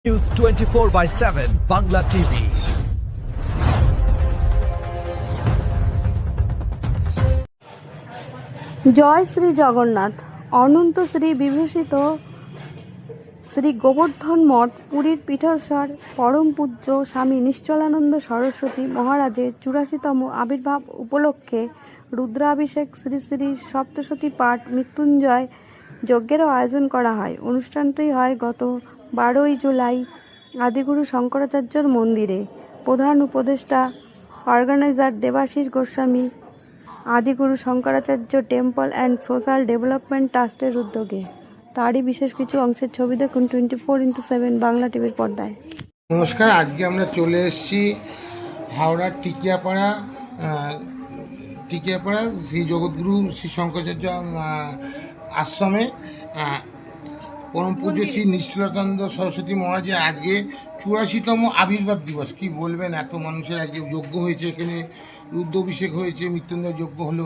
News 24/7 Bangla TV. জয় শ্রী জগন্নাথ। অনন্ত শ্রী বিভূষিত শ্রী গোবর্ধন মঠ পুরীর পীঠস্বর পরম পূজ্য স্বামী নিশ্চলানন্দ সরস্বতী মহারাজের 84তম আবির্ভাব উপলক্ষে রুদ্রাভিষেক শ্রী শ্রী সপ্তশতী পাঠ মৃত্যুঞ্জয় যজ্ঞেরও আয়োজন করা হয়। অনুষ্ঠানটি হয় গত 12ই জুলাই আদিগুরু শঙ্করাচার্যর মন্দিরে। প্রধান উপদেষ্টা organiser Debashis Goswami, Adiguru Shankaracharya temple and social development ট্রাস্টের উদ্যোগে। তারই বিশেষ কিছু অংশের ছবি দেখুন 24x7 বাংলা টিভির পর্দায়। নমস্কার, আজকে আমরা চলে এসেছি হাওড়ার টিকিয়াপাড়া শ্রী জগৎগুরু শ্রী শঙ্করাচার্য আশ্রমে পরম পূজ্য শ্রী নিশ্চলানন্দ সরস্বতী মহারাজের আজকে 84তম আবির্ভাব দিবস। কি বলবেন, এত মানুষের আজকে যজ্ঞ হয়েছে, এখানে রুদ্রাভিষেক হয়েছে, মৃত্যুঞ্জয় যজ্ঞ হলো,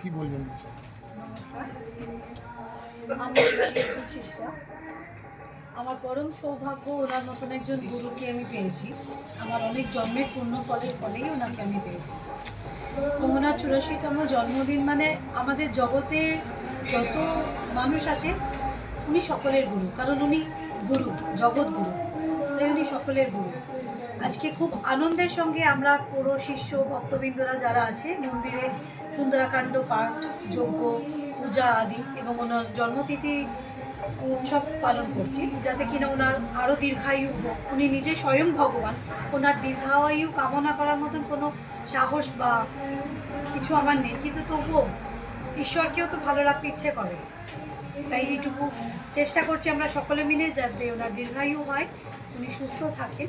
কি বলবেন? আমার পরম সৌভাগ্য, ওনার মতন একজন গুরুকে আমি পেয়েছি। আমার অনেক জন্মের পূর্ণ ফলের ফলেই ওনাকে আমি পেয়েছি। এবং ওনার 84তম জন্মদিন মানে আমাদের জগতের যত মানুষ আছে উনি সকলের গুরু, কারণ উনি গুরু, জগৎ গুরু, তাই উনি সকলের গুরু। আজকে খুব আনন্দের সঙ্গে আমরা পুরো শিষ্য ভক্তবৃন্দরা যারা আছে মন্দিরে সুন্দরাকাণ্ড পাঠ, যজ্ঞ, পূজা আদি এবং ওনার জন্মতিথি উৎসব পালন করছি, যাতে কিনা ওনার আরও দীর্ঘায়ু হোক। উনি নিজে স্বয়ং ভগবান, ওনার দীর্ঘায়ু কামনা করার মতন কোনো সাহস বা কিছু আমার নেই, কিন্তু তবুও ঈশ্বরকেও তো ভালো রাখতে ইচ্ছে করে, তাই এইটুকু চেষ্টা করছি আমরা সকলে মিলে যাতে ওনার দীর্ঘায়ু হয়, উনি সুস্থ থাকেন।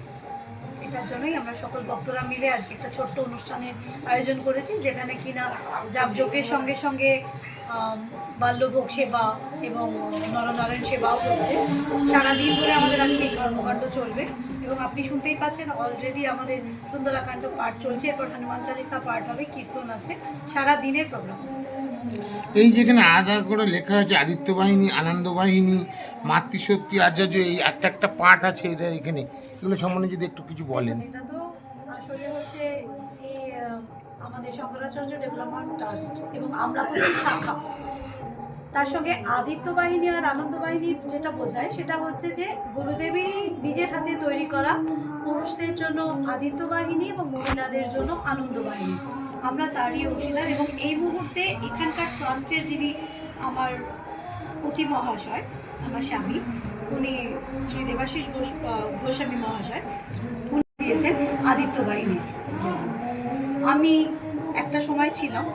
এটার জন্যই আমরা সকল ভক্তরা মিলে আজকে একটা ছোট্ট অনুষ্ঠানের আয়োজন করেছি, যেখানে কিনা যাগযজ্ঞের সঙ্গে সঙ্গে বাল্যভোগ সেবা এবং নরনারায়ণ সেবাও হচ্ছে। সারাদিন ধরে আমাদের আজকে এই কর্মকাণ্ড চলবে এবং আপনি শুনতেই পাচ্ছেন অলরেডি আমাদের সুন্দরাকাণ্ড পাঠ চলছে, এরপর হনুমান চালিসা পাঠ হবে, কীর্তন আছে, সারা দিনের প্রোগ্রাম। এই যেখানে আলাদা করে লেখা আছে আদিত্য বাহিনী, আনন্দ বাহিনী, মাতৃশক্তি আচার্য, এই একটা পাঠ আছে এটা এখানে, এগুলো সম্বন্ধে যদি একটু কিছু বলেন। এটা তো আসলে হচ্ছে এই আমাদের শঙ্করাচার্য ডেভেলপমেন্ট ট্রাস্ট এবং আমরা হচ্ছে শাখা। তার সঙ্গে আদিত্য বাহিনী আর আনন্দ বাহিনী যেটা বোঝায় সেটা হচ্ছে যে গুরুদেবী নিজের হাতে তৈরি করা পুরুষদের জন্য আদিত্য বাহিনী এবং মহিলাদের জন্য আনন্দ বাহিনী। আমরা তারই অংশীদার এবং এই মুহূর্তে এখানকার ট্রাস্টের যিনি আমার পতি মহাশয়, আমার স্বামী, উনি শ্রী দেবাশিস গোস্বামী মহাশয়, উনি দিয়েছেন আদিত্য বাহিনী। আমি একটা সময় ছিলাম